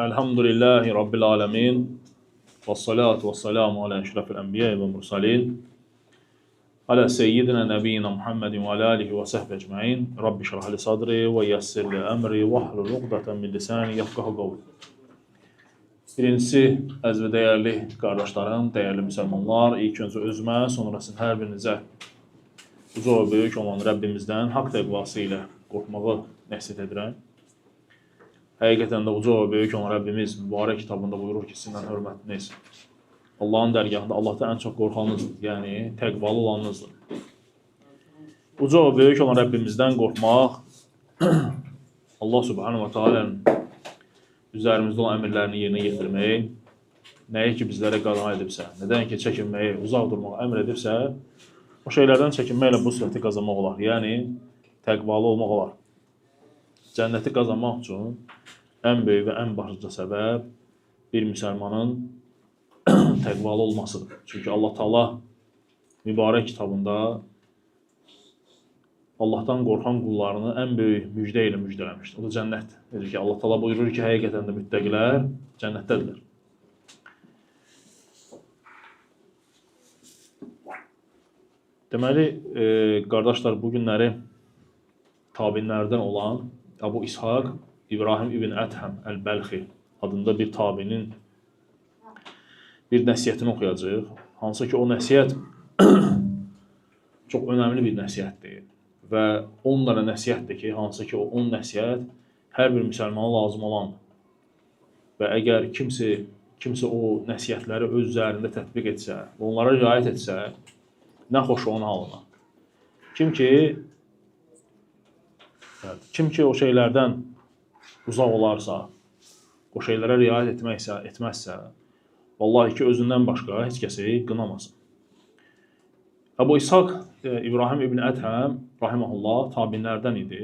Elhamdülillahi Rabbil alemin. Və salatu və salamu alə əşrafil ənbiya və mursalin. Alə seyyidina nəbiyyina Muhammedin və alə alihi və səhbə əcməin. Rabbi şərh li sadri və yəssir li əmri və hlul uqdatan min lisani yefqahu qavli. Birincisi, əziz və dəyərli qardaşlarım, dəyərli müsəlmanlar, ilk öncə özümə, sonra sizin hər birinizə uca və böyük olan Rəbbimizdən haqq təqvası ilə qorxmağı nəsihət edirəm. Həqiqətən də uca və böyük olan Rəbbimiz mübarək kitabında buyurur ki, sizin hörmətiniz Allahın dərgahında Allahdan ən çox qorxanınızdır, yəni təqvalı olanınızdır. Uca və böyük olan Rəbbimizdən qorxmaq, Allah subhanahu wa ta'alənin üzərimizdə olan əmrlərini yerinə yetirmək, nəyi ki bizlərə qadağan edibsə, nədən ki çəkinməyi, uzaq durmağı əmr edibsə, o şeylərdən çəkinməklə bu sürəti qazanmaq olar, yəni təqvalı olmaq olar. Cənnəti qazanmaq üçün ən böyük və ən başlıca səbəb bir müsəlmanın təqvalı olmasıdır. Çünki Allah Taala mübarək kitabında Allahdan qorxan qullarını ən böyük müjdə ilə müjdələmişdir. O da cənnətdir. Necə ki, Allah Taala buyurur ki, həqiqətən də müttəqilər cənnətdədirlər. Deməli, qardaşlar, bu günləri tabinlərdən olan Əbu İshaq İbrahim ibn Ədhəm Əl-Bəlxi adında bir tabinin bir nəsiyyətini oxuyacaq. Hansı ki, o nəsiyyət çox önəmli bir nəsiyyətdir. Və 10 dənə nəsiyyətdir ki, hansı ki, o 10 nəsiyyət hər bir müsəlmana lazım olandır. Və əgər kimsə o nəsiyyətləri öz üzərində tətbiq etsə, onlara riayət etsə, nə xoş onun halına. Kim ki o şeylərdən uzaq olarsa, o şeylərə riayət etməzsə, vallahi ki, özündən başqa heç kəsi qınamasın. Əbu İshaq İbrahim ibn Ədhəm rahiməhullah tabinlərdən idi.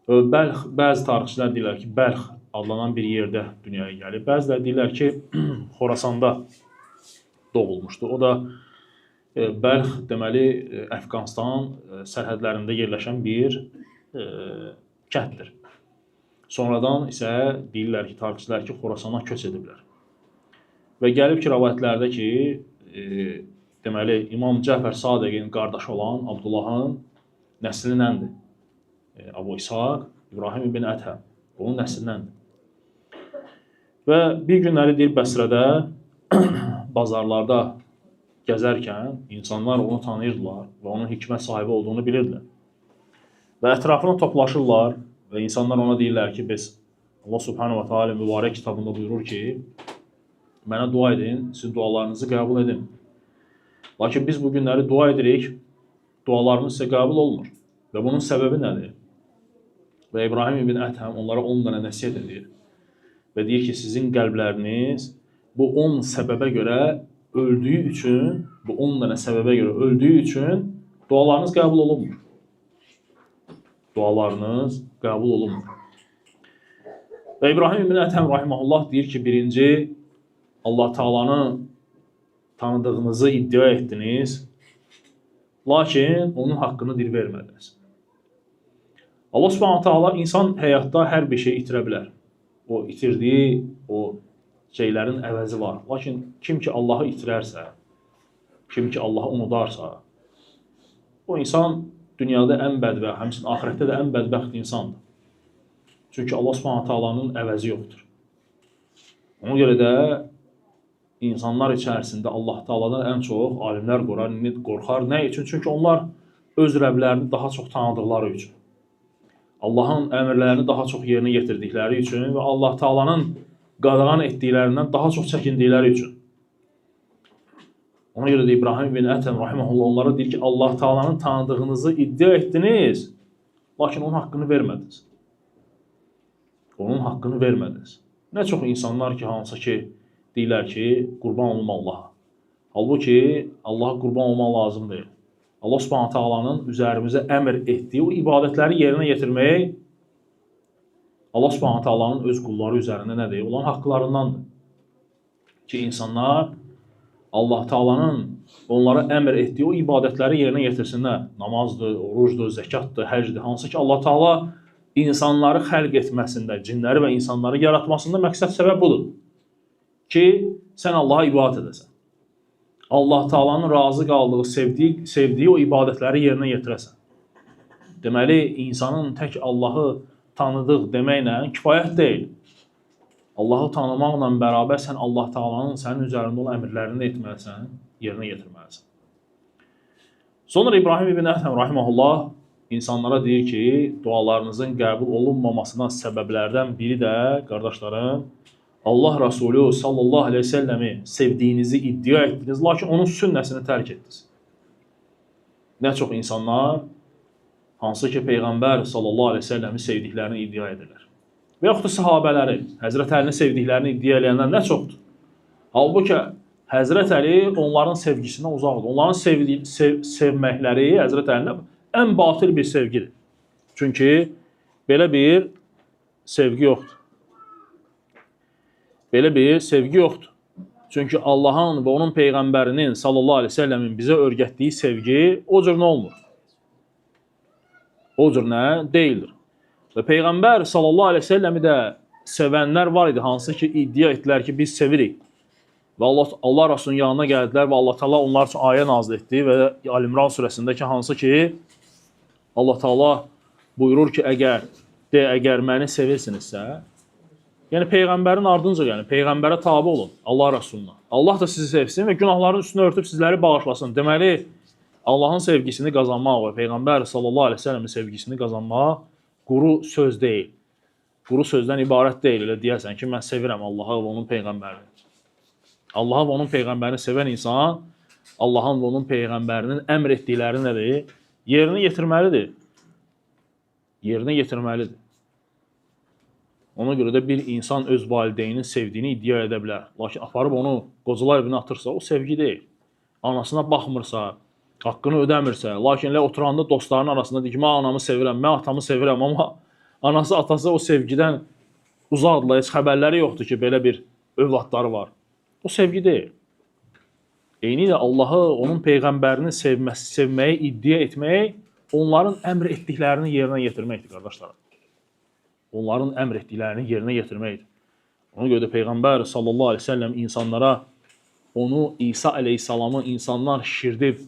Bəzi tarixçilər deyirlər ki, Bəlx adlanan bir yerdə dünyaya gəlib. Bəziləri deyirlər ki, Xorasanda doğulmuşdu. O da Bəlx deməli Əfqanistan sərhədlərində yerləşən bir kənddir. Sonradan isə deyirlər ki, tarixçilər ki, Xorasana köç ediblər. Və gəlib ki, rəvayətlərdə ki, deməli İmam Cəfər Sadiqin qardaşı olan Abdullahın nəslindəndir. Əbu İshaq İbrahim ibn Ədhəm onun nəslindəndir. Və bir günləri deyir Bəsrədə bazarlarda gəzərkən insanlar onu tanıyırdılar və onun hikmət sahibi olduğunu bilirdilər. Və ətrafına toplaşırlar və insanlar ona deyirlər ki, biz Allah subhanahu wa ta'ala mübarək kitabında buyurur ki, mənə dua edin, sizin dualarınızı qəbul edin. Lakin biz bu günləri dua edirik, dualarımız isə qəbul olmur. Və bunun səbəbi nədir? Və İbrahim ibn Ədhəm onlara 10 dənə nəsiyyət edir. Və deyir ki, sizin qəlbləriniz bu 10 səbəbə görə öldüyü üçün, bu 10 dənə səbəbə görə öldüyü üçün dualarınız qəbul olunmur. Dualarınız qəbul olunmur. Və İbrahim ibn Ədhəm rahiməhullah deyir ki, birinci, Allah Taalanı tanıdığınızı iddia etdiniz, lakin onun haqqını dil vermədiniz. Allah subhanahu ta'ala insan həyatda hər bir şey itirə bilər. O itirdiyi o şeylərin əvəzi var. Lakin kim ki Allahı itirərsə, kim ki Allahı unudarsa, o insan dünyada ən bədbəxt, həmçinin ahirətdə də ən bədbəxt insandır. Çünki Allah subhanahu ta'alanın əvəzi yoxdur. Ona görə də İnsanlar içərisində Allah Taala'dan ən çox alimlər qorxar. Nə üçün? Çünki onlar öz Rəblərini daha çox tanıdıqları üçün. Allahın əmrlərini daha çox yerinə yetirdikləri üçün və Allah Taala'nın qadağan etdiklərindən daha çox çəkindikləri üçün. Ona görə də İbrahim ibn Ədhəm rahiməhullah onlara deyir ki, Allah Taala'nın tanıdığınızı iddia etdiniz, lakin onun haqqını vermədiniz. Onun haqqını vermədiniz. Nə çox insanlar ki, hansı ki, deyirlər ki, qurban olma Allaha. Halbuki, Allaha qurban olmaq lazım deyil. Allah subhanahu ta'alanın üzərimizə əmr etdiyi o ibadətləri yerinə yetirmək Allah subhanahu ta'alanın öz qulları üzərində nədir? Olan haqqlarındandır. Ki, insanlar Allah Taalanın onlara əmr etdiyi o ibadətləri yerinə yetirsinlər. Namazdır, orucdur, zəkatdır, həcdir. Hansı ki, Allah Taala insanları xəlq etməsində, cinləri və insanları yaratmasında məqsəd səbəb budur. Ki, sən Allaha ibadət edəsən. Allah Taala'nın razı qaldığı, sevdiyi o ibadətləri yerinə yetirəsən. Deməli, insanın tək Allahı tanıdıq deməklə kifayət deyil. Allahı tanımaqla bərabər sən Allah Taala'nın sənin üzərində olan əmrlərini etməlisən, yerinə yetirməlisən. Sonra İbrahim ibn Ətəm rahimehullah insanlara deyir ki, dualarınızın qəbul olunmamasından səbəblərdən biri də, qardaşlarım, Allah Resulü sallallahu aleyhi ve selləmi sevdiyinizi iddia etdiniz, lakin onun sünnəsini tərk etdiniz. Nə çox insanlar, hansı ki Peyğəmbər sallallahu aleyhi ve selləmi sevdiklərini iddia edirlər. Və yaxud da sahabələri, Həzrət Əlini sevdiklərini iddia edənlər nə çoxdur. Halbuki Həzrət Əli onların sevgisindən uzaqdır. Onların sevməkləri Həzrət Əlinə ən batil bir sevgidir. Çünki belə bir sevgi yoxdur. Belə bir sevgi yoxdur. Çünki Allahın və onun Peyğəmbərinin sallallahu aleyhi ve selləmin bizə öyrətdiyi sevgi o cür nə olmur? O cür nə? Deyildir. Və Peyğəmbər sallallahu aleyhi ve selləmi də sevənlər var idi, hansı ki iddia etdilər ki biz sevirik. Və Allah Rasulunun yanına gəldilər və Allah Taala onlar üçün ayə nazil etdi və Əl-İmran surəsindəki hansı ki Allah Taala buyurur ki əgər məni sevirsinizsə, yəni Peyğəmbərin ardınca gəlin, Peyğəmbərə tabe olun, Allah Rasuluna. Allah da sizi sevsin və günahların üstünü örtüb sizləri bağışlasın. Deməli, Allahın sevgisini qazanmaq və Peyğəmbər sallallahu aleyhi ve sellemin sevgisini qazanmaq quru söz deyil. Quru sözdən ibarət deyil. Elə deyəsən ki, mən sevirəm Allahı və onun Peyğəmbərini. Allahı və onun Peyğəmbərini sevən insan, Allahın və onun Peyğəmbərinin əmr etdiklərini nədir? Yerinə yetirməlidir. Yerinə yetirməlidir. Ona görə də bir insan öz valideynin sevdiyini iddia edə bilər. Lakin aparıb onu qocalar evinə atırsa, o sevgi deyil. Anasına baxmırsa, haqqını ödəmirsə, lakin elə oturanda dostların arasında deyir ki, mən anamı sevirəm, mən atamı sevirəm, amma anası, atası o sevgidən uzaqdırlar, heç xəbərləri yoxdur ki, belə bir övladları var. O sevgi deyil. Eyni də Allahı, onun Peyğəmbərini sevməyi iddia etmək, onların əmr etdiklərini yerinə yetirməkdir, qardaşlarım. Onların əmr etdiklərini yerinə yetirməkdir. Ona görə də Peyğəmbər sallallahu aleyhi ve sellem insanlara onu İsa aleyhissalamı insanlar şişirdib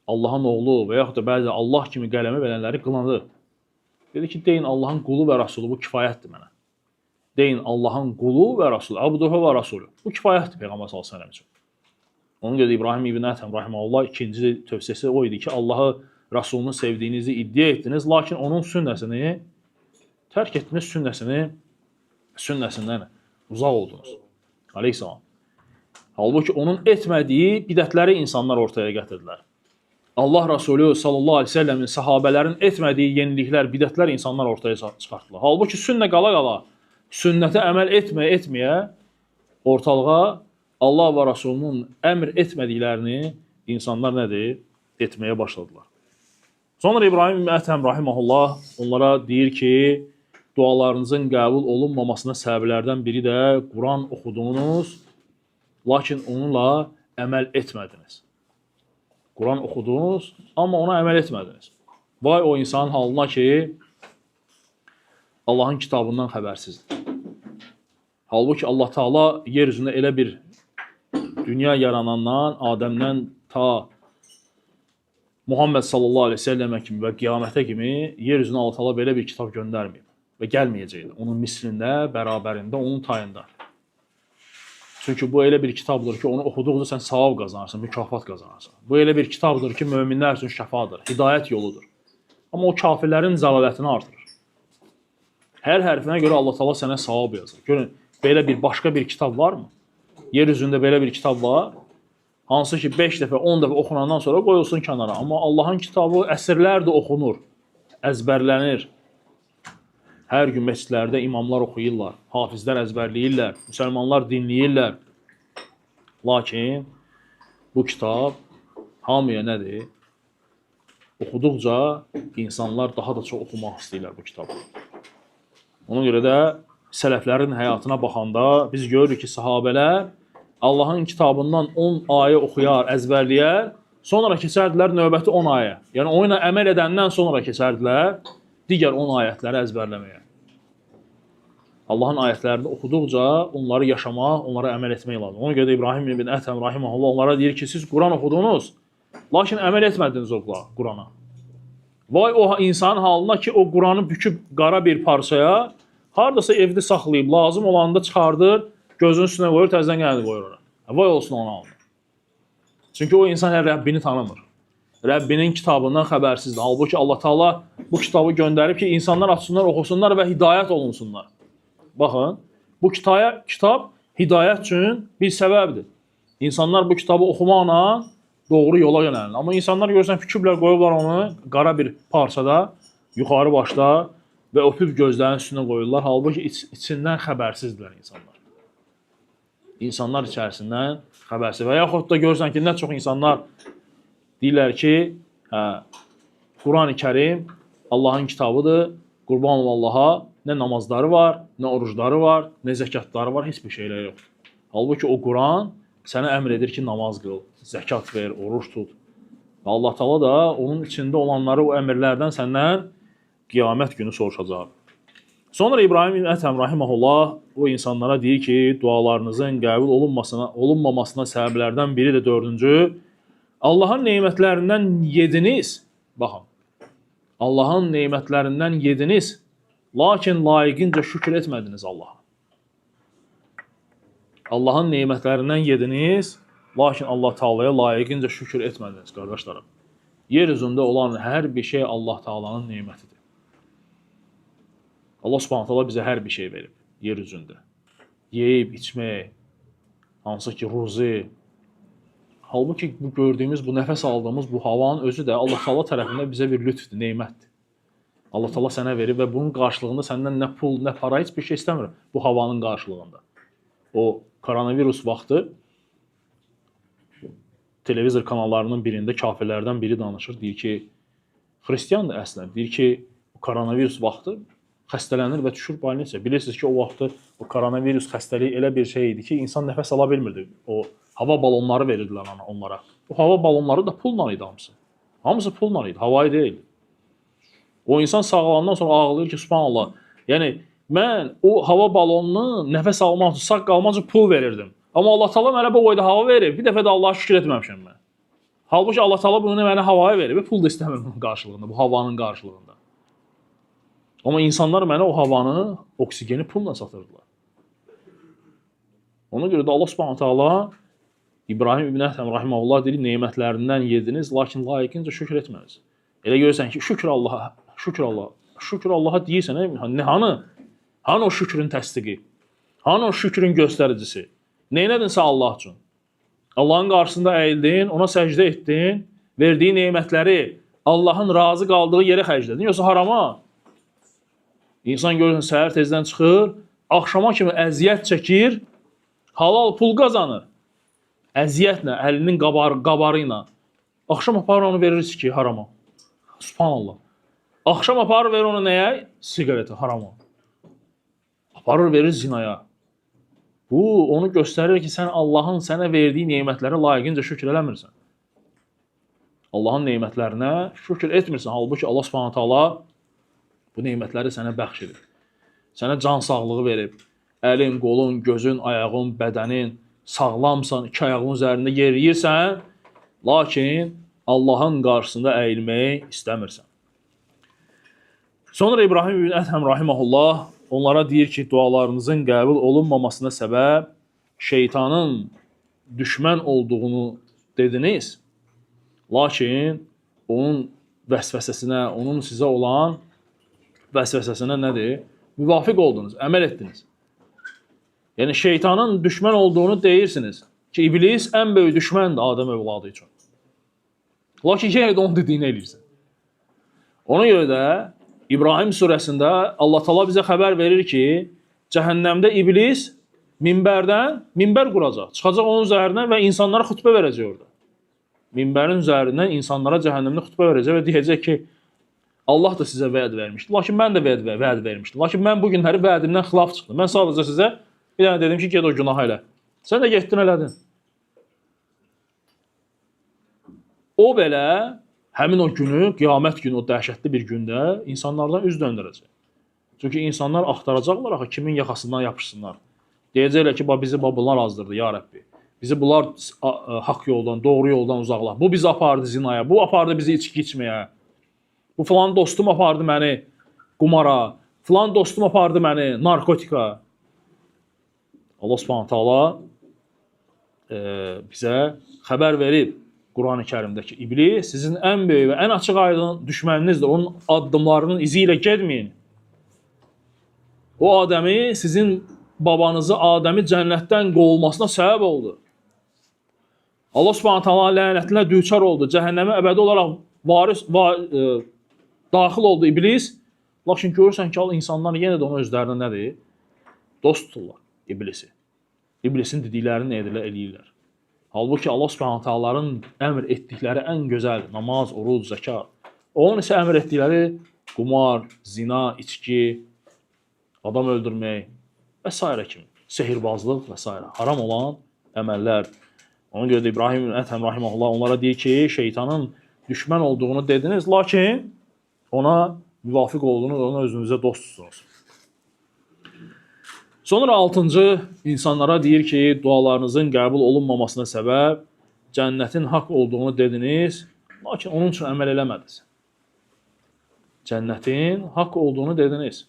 Allahın oğlu və yaxud da bəzi Allah kimi qələmə verənləri qınadı. Dedi ki, deyin Allahın qulu və Rasulü, bu kifayətdir mənə. Deyin Allahın qulu və Rasulü, Abduhu və Rasulü. Bu kifayətdir Peyğəmbər sallallahu aleyhi ve sellem üçün. Ona görə də İbrahim ibn Ətəm rahimehullah ikinci tövsiyəsi o idi ki, Allahı, Rasulunu sevdiyinizi iddia etdiniz, lakin onun sünnəsini tərk etdiniz, sünnəsindən uzaq oldunuz. Aleyhissalam. Halbuki onun etmədiyi bidətləri insanlar ortaya gətirdilər. Allah Rasulü sallallahu aleyhi ve sellemin sahabələrin etmədiyi yeniliklər, bidətlər insanlar ortaya çıxartdılar. Halbuki sünnə qala-qala, sünnətə əməl etməyə ortalığa Allah və Rasulunun əmr etmədiklərini insanlar nədir? Etməyə başladılar. Sonra İbrahim ibn Ətəm rahimehullah onlara deyir ki, dualarınızın qəbul olunmamasına səbəblərdən biri də Quran oxudunuz, lakin onunla əməl etmədiniz. Quran oxudunuz, amma ona əməl etmədiniz. Vay o insanın halına ki, Allahın kitabından xəbərsizdir. Halbuki Allah Taala yer üzündə elə bir dünya yaranandan, Adəmdən ta Muhammed sallallahu aleyhi ve sellemə kimi və qiyamətə kimi yer üzünə Allah Taala belə bir kitab göndərməyib və gəlməyəcəkdir. Onun mislində, bərabərində, onun tayında. Çünki bu elə bir kitabdır ki, onu oxuduqca sən savab qazanırsan, mükafat qazanırsan. Bu elə bir kitabdır ki, möminlər üçün şəfadır, hidayət yoludur. Amma o kafirlərin zəlalətini artırır. Hər hərfinə görə Allah Taala sənə savab yazır. Görün, belə bir başqa bir kitab varmı? Yer üzündə belə bir kitab var. Hansı ki 5 dəfə, 10 dəfə oxunandan sonra qoyulsun kənara. Amma Allahın kitabı əsrlərdir oxunur, əzbərlənir. Hər gün məscidlərdə imamlar oxuyurlar, hafizlər əzbərləyirlər, müsəlmanlar dinləyirlər. Lakin bu kitab hamıya nədir? Oxuduqca insanlar daha da çox oxumaq istəyirlər bu kitabı. Ona görə də sələflərin həyatına baxanda biz görürük ki, sahabələr Allahın kitabından 10 ayə oxuyar, əzbərləyər, sonra keçərdilər növbəti 10 ayə. Yəni o ilə əməl edəndən sonra keçərdilər digər 10 ayətləri əzbərləməyə. Allahın ayətlərini oxuduqca onları yaşamaq, onlara əməl etmək lazım. Ona görə də İbrahim ibn Ətəm rahimehullah onlara deyir ki, siz Quran oxudunuz, lakin əməl etmədiniz o Qurana. Vay o insanın halına ki, o Quranı büküb qara bir parçaya, hardasa evdə saxlayıb, lazım olanda çıxardır, gözünün üstünə qoyur, təzədən gəldi qoyur ora. Vay olsun ona halına. Çünki o insan Rəbbini tanımır. Rəbbinin kitabından xəbərsizdir. Halbuki Allah Taala bu kitabı göndərib ki, insanlar açsınlar, oxusunlar və hidayət olunsunlar. Baxın, bu kitab hidayət üçün bir səbəbdir. İnsanlar bu kitabı oxumaqla doğru yola yönəlir. Amma insanlar görürsən, fikirlər qoyublar onu qara bir parçada, yuxarı başda və öpüb gözlərin üstünə qoyurlar. Halbuki içindən xəbərsizdirlər insanlar. İnsanlar içərisindən xəbərsiz. Və yaxud da görürsən ki, nə çox insanlar deyirlər ki, Quran-ı Kərim Allahın kitabıdır, qurban olum Allaha, nə namazları var, nə orucları var, nə zəkatları var, heç bir şeylər yox. Halbuki o Quran sənə əmr edir ki, namaz qıl, zəkat ver, oruç tut. Və Allah Taala da onun içində olanları, o əmrlərdən səndən qiyamət günü soruşacaq. Sonra İbrahim ibn Ətəm rahimehullah o insanlara deyir ki, dualarınızın qəbul olunmamasına səbəblərdən biri də 4-cü, Allahın nemətlərindən yediniz. Baxın, Allahın nemətlərindən yediniz, lakin layiqincə şükür etmədiniz Allaha. Allahın nemətlərindən yediniz, lakin Allah Taala'ya layiqincə şükür etmədiniz, qardaşlarım. Yer üzündə olan hər bir şey Allah Taala'nın nemətidir. Allah Subhanahu taala bizə hər bir şey verib yer üzündə. Yeyib, içmək, hansı ki ruzi. Halbuki bu gördüyümüz, bu nəfəs aldığımız bu havanın özü də Allah Taala tərəfindən bizə bir lütfdür, nemətdir. Allah Taala sənə verib və bunun qarşılığında səndən nə pul, nə para, heç bir şey istəmir bu havanın qarşılığında. O koronavirus vaxtı televizor kanallarının birində kafirlərdən biri danışır, deyir ki, xristiyandır əslən, deyir ki, koronavirus vaxtı xəstələnir və düşür больницaya. Bilirsiniz ki, o vaxtı o koronavirus xəstəliyi elə bir şey idi ki, insan nəfəs ala bilmirdi. O hava balonları verirdilər onlara. O hava balonları da pulla idi hamısı. Hamısı pulla idi, havayı deyil. O insan sağalandan sonra ağlayır ki, subhanallah. Yəni mən o hava balonunu nəfəs almaq üçün, sağ qalmaq üçün pul verirdim. Amma Allah Taala mənə bu boyda hava verib. Bir dəfə də Allah'a şükür etməmişəm mən. Halbuki Allah Taala bunu mənə havaya verib, pul da istəmirəm bunun qarşılığında, bu havanın qarşılığında. Amma insanlar mənə o havanı, oksigeni pulla satırdılar. Ona görə də Allah Subhanahu taala İbrahim ibn Ətəm rahimehullah deyir, nemətlərindən yediniz, lakin layiqincə şükür etmədiniz. Elə görürsən ki, şükür Allaha, şükür Allaha. Şükür Allaha deyirsən, hanı o şükrün təsdiqi? Hanı o şükrün göstəricisi? Neynədinsə Allah üçün? Allahın qarşısında əyildin, ona səcdə etdin, verdiyi nemətləri Allahın razı qaldığı yerə xərclədin, yoxsa harama? İnsan görürsən, səhər tezdən çıxır, axşama kimi əziyyət çəkir, halal pul qazanır. Əziyyətlə, əlinin qabarı ilə. Axşam aparır onu verir ki, harama. Subhanallah. Axşam aparır verir onu nəyə? Siqarete, harama. Aparır verir zinaya. Bu, onu göstərir ki, sən Allahın sənə verdiyi nemətlərə layiqincə şükür eləmirsən. Allahın nemətlərinə şükür etmirsən. Halbuki Allah Subhanahu taala bu nemətləri sənə bəxş edib. Sənə can sağlığı verib. Əlin, qolun, gözün, ayağın, bədənin sağlamsan, iki ayağın üzərində yeriyirsən, lakin Allahın qarşısında əyilməyi istəmirsən. Sonra İbrahim ibn Ətəm rahimehullah onlara deyir ki, dualarınızın qəbul olunmamasına səbəb şeytanın düşmən olduğunu dediniz, lakin onun vəsvəsəsinə, onun sizə olan vəsvəsəsinə nədir? Müvafiq oldunuz, əməl etdiniz. Yəni şeytanın düşmən olduğunu deyirsiniz ki, iblis ən böyük düşməndir Adəm övladı üçün. Lakin yenə də onun dediyini eləyirsən. Ona görə də İbrahim surəsində Allah Taala bizə xəbər verir ki, cəhənnəmdə iblis minbər quracaq, çıxacaq onun üzərindən və insanlara xütbə verəcək orada. Minbərin üzərindən insanlara cəhənnəmdə xütbə verəcək və deyəcək ki, Allah da sizə vəd vermişdi, lakin mən də vəd vermişdim. Lakin mən bu günləri vədimdən xilaf çıxdım. Mən sadəcə sizə bir dənə dedim ki, ged o günah elə. Sən də getdin elədin. O belə Həmin o günü, qiyamət günü, o dəhşətli bir gündə insanlardan üz döndürəcək. Çünki insanlar axtaracaqlar axı kimin yaxasından yapışsınlar. Deyəcəklər ki, bizi bunlar azdırdı, ya Rəbbi. Bizi bunlar haqq yoldan, doğru yoldan uzaqlar. Bu bizi apardı zinaya, bu apardı bizi içki içməyə. Bu falan dostum apardı məni qumara, falan dostum apardı məni narkotika. Allah Subhanahu taala bizə xəbər verib Qurani Kərimdə ki, iblis sizin ən böyük və ən açıq aydın düşməninizdir. Onun addımlarının izi ilə getməyin. O Adəmi, sizin babanızı Adəmi cənnətdən qovulmasına səbəb oldu. Allah Subhanahu taala lənətinə düçar oldu. Cəhənnəmə əbədi olaraq daxil oldu iblis. Lakin görürsən ki, insanlar yenə də onu özlərinə nədir? Dost tuturlar iblisi. İblisin dediklərini eləyirlər. Halbuki Allah Subhanahu taala'nın əmr etdikləri ən gözəl namaz, oruc, zəkat. Onun isə əmr etdikləri qumar, zina, içki, adam öldürmək və s. kimi, sehirbazlıq və s. haram olan əməllər. Ona görə də İbrahim ibn Ətəm rahimehullah onlara deyir ki, şeytanın düşmən olduğunu dediniz, lakin ona müvafiq olduğunu, ona özünüzə dost tutunuz. Sonra 6-cı insanlara deyir ki, dualarınızın qəbul olunmamasına səbəb cənnətin haqq olduğunu dediniz, lakin onun üçün əməl eləmədiniz. Cənnətin haqq olduğunu dediniz,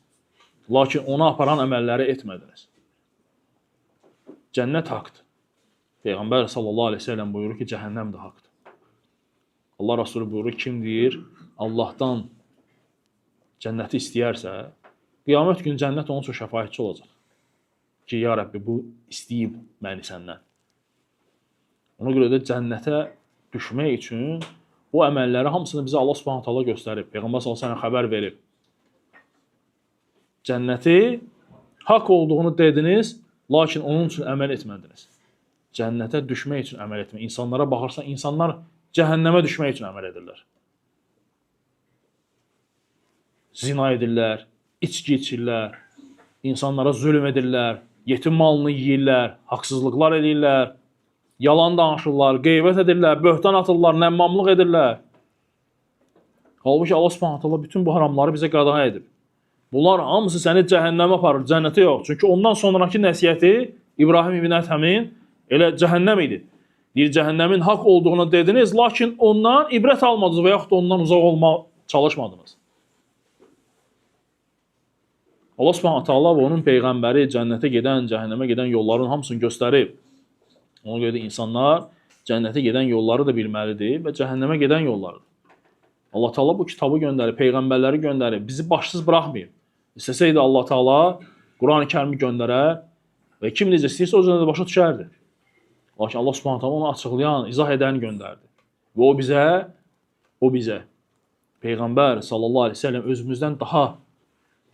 lakin ona aparan əməlləri etmədiniz. Cənnət haqqdır. Peyğəmbər sallallahu aleyhi ve sellem buyurur ki, cəhənnəm də haqqdır. Allah Rasulü buyurur, kim deyir, Allahdan cənnəti istəyərsə, qiyamət günü cənnət onun üçün şəfaətçi olacaq. Ki, ya Rəbbi, bu istəyib məni səndən. Ona görə də cənnətə düşmək üçün o əməlləri hamısını bizə Allah Subhanahu taala göstərib. Peyğəmbər sallallahu əleyhi və səlləm xəbər verib. Cənnəti haqq olduğunu dediniz, lakin onun üçün əməl etmədiniz. Cənnətə düşmək üçün əməl etmək. İnsanlara baxarsan, insanlar cəhənnəmə düşmək üçün əməl edirlər. Zina edirlər, içki içirlər, insanlara zülm edirlər, yetim malını yeyirlər, haqsızlıqlar edirlər, yalan danışırlar, qeybət edirlər, böhtan atırlar, nəmmamlıq edirlər. Halbuki Allah Subhanahu taala bütün bu haramları bizə qadağan edib. Bunlar hamısı səni cəhənnəmə aparır, cənnətə yox. Çünki ondan sonraki nəsihəti İbrahim ibn Ətəmin elə cəhənnəm idi. Deyir, cəhənnəmin haqq olduğunu dediniz, lakin ondan ibrət almadınız və yaxud da ondan uzaq olmağa çalışmadınız. Allah Subhanahu taala və onun peyğəmbəri cənnətə gedən, cəhənnəmə gedən yolların hamısını göstərib. Ona görə də insanlar cənnətə gedən yolları da bilməlidir və cəhənnəmə gedən yollarıdır. Allah Taala bu kitabı göndərib, peyğəmbərləri göndərib, bizi başsız buraxmayıb. İstəsəydi Allah Taala Qurani-Kərimi göndərər və kim necə istəyirsə o cürə də başa düşərdi. Lakin Allah Subhanahu taala onu açıqlayan, izah edəni göndərdi. Və o bizə Peyğəmbər sallallahu əleyhi və səlləm özümüzdən daha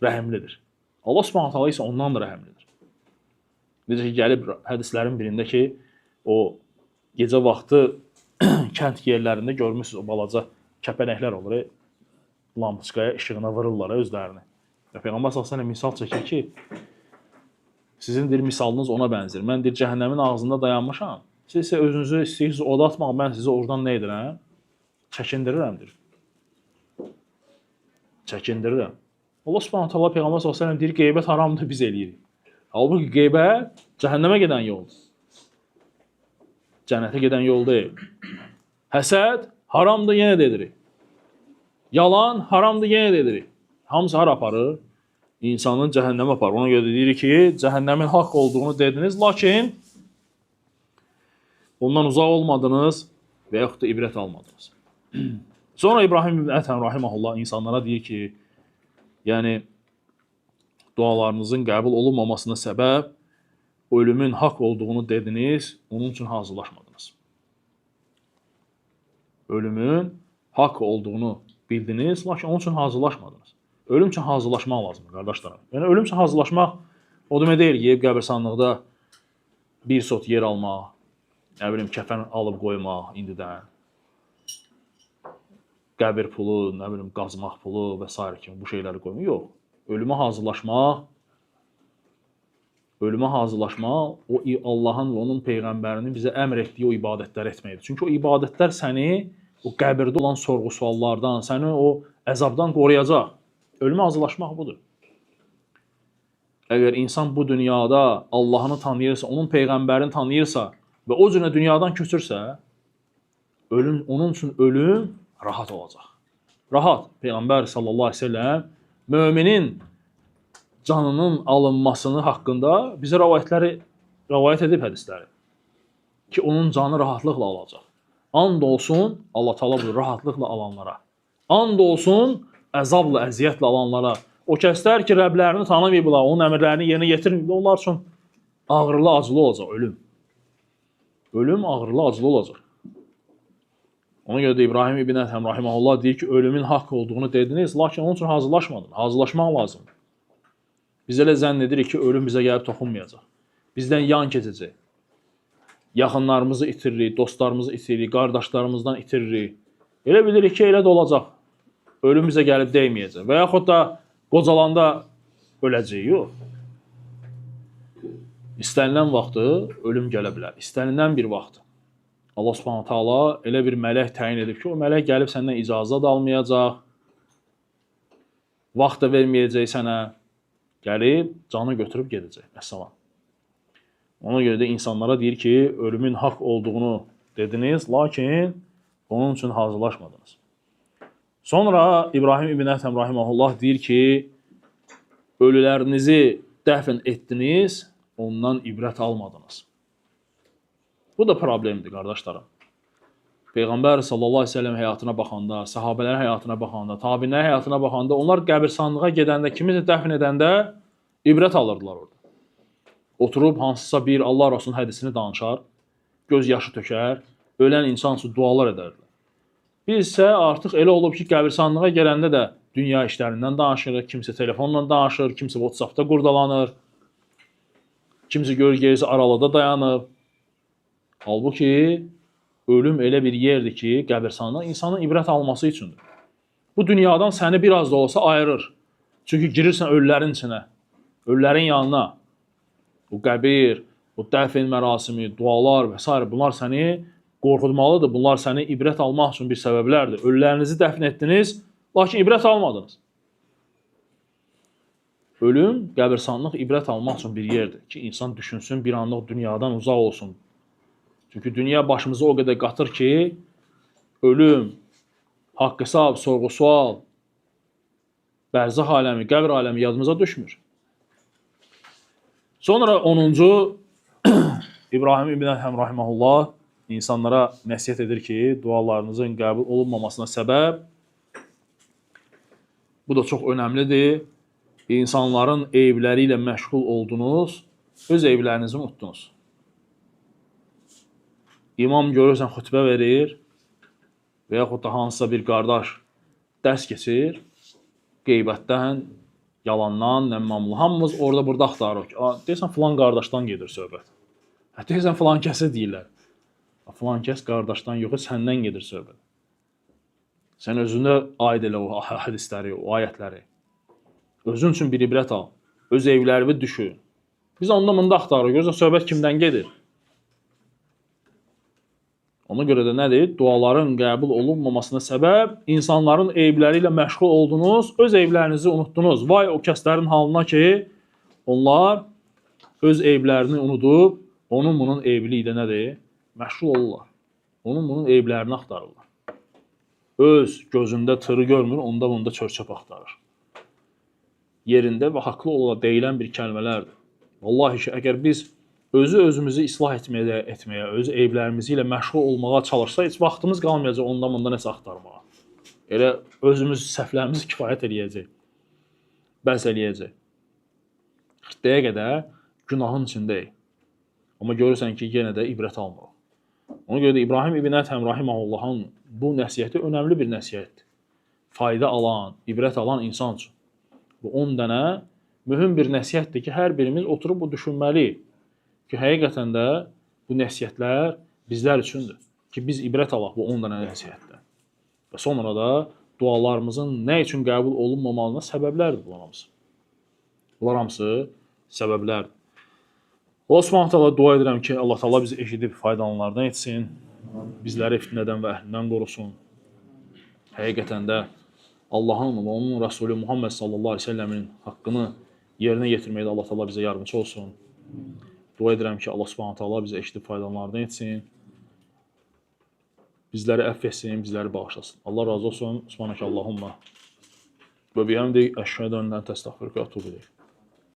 rəhimlidir. Allah Subhanahu taala isə ondan da rəhimlidir. Necə ki gəlib hədislərin birində ki, o gecə vaxtı kənd yerlərində görmüsünüz o balaca kəpənəklər olur, lampoçkaya işığına vururlar özlərini. Və Peyğəmbər sallallahu əleyhi və səlləm misal çəkir ki, sizin misalınız ona bənzir. Mən cəhənnəmin ağzında dayanmışam. Siz isə özünüzü istəyirsiniz oda atmaq, mən sizi oradan nə edirəm? Çəkindirirəmdir. Çəkindirirəm. Allah Subhanahu taala Peyğəmbər sallallahu əleyhi və səlləm deyir, qeybət haramdır, biz eləyirik. Halbuki qeybət cəhənnəmə gedən yoldur. Cənnətə gedən yol deyil. Həsəd haramdır, yenə də edirik. Yalan haramdır, yenə də edirik. Hamısı hara aparır? İnsanın cəhənnəmə aparır. Ona görə deyir ki, cəhənnəmin haqq olduğunu dediniz, lakin ondan uzaq olmadınız və yaxud da ibrət almadınız. Sonra İbrahim ibn Ətəm rahimehullah insanlara deyir ki, yəni dualarınızın qəbul olunmamasına səbəb ölümün haqq olduğunu dediniz, onun üçün hazırlaşmadınız. Ölümün haqq olduğunu bildiniz, lakin onun üçün hazırlaşmadınız. Ölüm üçün hazırlaşmaq lazımdır, qardaşlarım. Yəni, ölüm üçün hazırlaşmaq o demək deyil ki, qəbirstanlıqda bir sot yer almaq, nə bilim, kəfən alıb qoymaq indidən, qəbir pulu, nə bilim, qazmaq pulu və s. kimi bu şeyləri qoymaq. Yox. Ölümə hazırlaşmaq o Allahın və onun peyğəmbərinin bizə əmr etdiyi o ibadətləri etməkdir. Çünki o ibadətlər səni o qəbirdə olan sorğu-suallardan, səni o əzabdan qoruyacaq. Ölümə hazırlaşmaq budur. Əgər insan bu dünyada Allahını tanıyırsa, onun peyğəmbərini tanıyırsa və o cürə dünyadan köçürsə, onun üçün ölüm rahat olacaq. Rahat. Peyğəmbər sallallahu əleyhi və səlləm möminin canının alınmasını haqqında bizə rəvayət edib hədisləri ki, onun canı rahatlıqla alacaq. And olsun Allah Taala bu rahatlıqla alanlara. And olsun əzabla, əziyyətlə alanlara. O kəslər ki, Rəblərini tanımayıblar, onun əmrlərini yerinə yetirməyiblər, onlar üçün ağırlı, acılı olacaq ölüm. Ölüm ağırlı, acılı olacaq. Ona görə də İbrahim ibn Ədhəm rahimehullah deyir ki, ölümün haqq olduğunu dediniz, lakin onun üçün hazırlaşmadın. Hazırlaşmaq lazımdır. Biz elə zənn edirik ki, ölüm bizə gəlib toxunmayacaq. Bizdən yan keçəcək. Yaxınlarımızı itiririk, dostlarımızı itiririk, qardaşlarımızdan itiririk. Elə bilirik ki, elə də olacaq. Ölüm bizə gəlib dəyməyəcək. Və yaxud da qocalanda öləcək, yox. İstənilən vaxtı ölüm gələ bilər. İstənilən bir vaxt. Allah Subhanahu taala elə bir mələk təyin edib ki, o mələk gəlib səndən icazə da almayacaq. Vaxt da verməyəcək sənə. Gəlib canı götürüb gedəcək. Əssalam. Ona görə də insanlara deyir ki, ölümün haqq olduğunu dediniz, lakin onun üçün hazırlaşmadınız. Sonra İbrahim ibn Ədhəm rahimehullah deyir ki, ölülərinizi dəfn etdiniz, ondan ibrət almadınız. Bu da problemdir, qardaşlarım. Peyğəmbər sallallahu əleyhi və səlləm həyatına baxanda, səhabələrin həyatına baxanda, təbiinlərin həyatına baxanda, onlar qəbirstanlığa gedəndə, kimisə dəfn edəndə ibrət alırdılar orada. Oturub hansısa bir Allah Rasulunun hədisini danışar, göz yaşı tökər, ölən insan üçün dualar edərdilər. Biz isə artıq elə olub ki, qəbirstanlığa gələndə də dünya işlərindən danışırıq, kimsə telefonla danışır, kimsə WhatsApp-da qurdalanır, kimsə görür gerisi aralıda dayanıb. Halbuki ölüm elə bir yerdir ki, qəbirstanlığa insanın ibrət alması üçündür. Bu dünyadan səni biraz da olsa ayırır. Çünki girirsən ölülərin içinə, ölülərin yanına. Bu qəbir, bu dəfn mərasimi, dualar və s. bunlar səni qorxutmalıdır. Bunlar səni ibrət almaq üçün bir səbəblərdir. Ölülərinizi dəfn etdiniz, lakin ibrət almadınız. Ölüm, qəbirstanlıq ibrət almaq üçün bir yerdir ki, insan düşünsün, bir anlıq dünyadan uzaq olsun. Çünki dünya başımıza o qədər qatır ki, ölüm, haqq hesab, sorğu-sual, bərzəx aləmi, qəbir aləmi yadımıza düşmür. Sonra 10-cu İbrahim ibn Ədhəm rahimehullah insanlara nəsihət edir ki, dualarınızın qəbul olunmamasına səbəb, bu da çox önəmlidir, insanların eyibləri ilə məşğul oldunuz, öz eyiblərinizi unutdunuz. İmam görürsən xütbə verir və yaxud da hansısa bir qardaş dərs keçir, qeybətdən, yalandan, nəmmamlı. Hamımız orada burada axtarırıq. Deyirsən, filan qardaşdan gedir söhbət. Deyirsən, filan kəsi deyirlər. Filan kəs qardaşdan yox, səndən gedir söhbət. Sən özündə aid elə o hədisləri, o ayətləri. Özün üçün bir ibrət al. Öz evlərini düşün. Biz onda bunda axtarırıq. Görürsən, söhbət kimdən gedir? Ona görə də nədir? Duaların qəbul olunmamasına səbəb insanların eyibləri ilə məşğul oldunuz, öz eyiblərinizi unutdunuz. Vay o kəslərin halına ki, onlar öz eyiblərini unudub, onun bunun eyibli ilə nədir? Məşğul olurlar. Onun bunun eyiblərini axtarırlar. Öz gözündə tırı görmür, onda bunda çör-çöp axtarır. Yerində və haqlı olaraq deyilən bir kəlmələrdir. Vallahi ki, əgər biz özümüzü islah etməyə, öz eyiblərimizi ilə məşğul olmağa çalışsa, heç vaxtımız qalmayacaq ondan bunda nəsə axtarmağa. Elə özümüz səhvlərimizi kifayət eləyəcək. Bəs eləyəcək. Xırtdəyə qədər günahın içindəyik. Amma görürsən ki, yenə də ibrət almırıq. Ona görə də İbrahim ibn Ədhəm rahimehullahın bu nəsihəti önəmli bir nəsihətdir. Fayda alan, ibrət alan insan üçün. Bu 10 dənə mühüm bir nəsihətdir ki, hər birimiz oturub bu düşünməliyik. Ki, həqiqətən də bu nəsihətlər bizlər üçündür. Ki, biz ibrət alaq bu 10 dənə nəsihətdən. Və sonra da dualarımızın nə üçün qəbul olunmamalına səbəblərdir bunlar hamısı. Bunlar hamısı səbəblərdir. Allah Subhanahu taala dua edirəm ki, Allah Taala bizi eşidib faydalananlardan etsin. Bizləri fitnədən və əhlindən qorusun. həqiqətən də Allahın və onun Rəsulü Muhammed sallallahu aleyhi ve sellemin haqqını yerinə yetirməkdə Allah Teala bizə yardımcı olsun. Dua edirəm ki, Allah Subhanahu taala bizə eşidib faydalanlarını etsin. Bizləri əfv etsin, bizləri bağışlasın. Allah razı olsun. Subhanəkə Allahumma və bihamdik əşhədən ən təstəğfiruka və etûbu ileyk.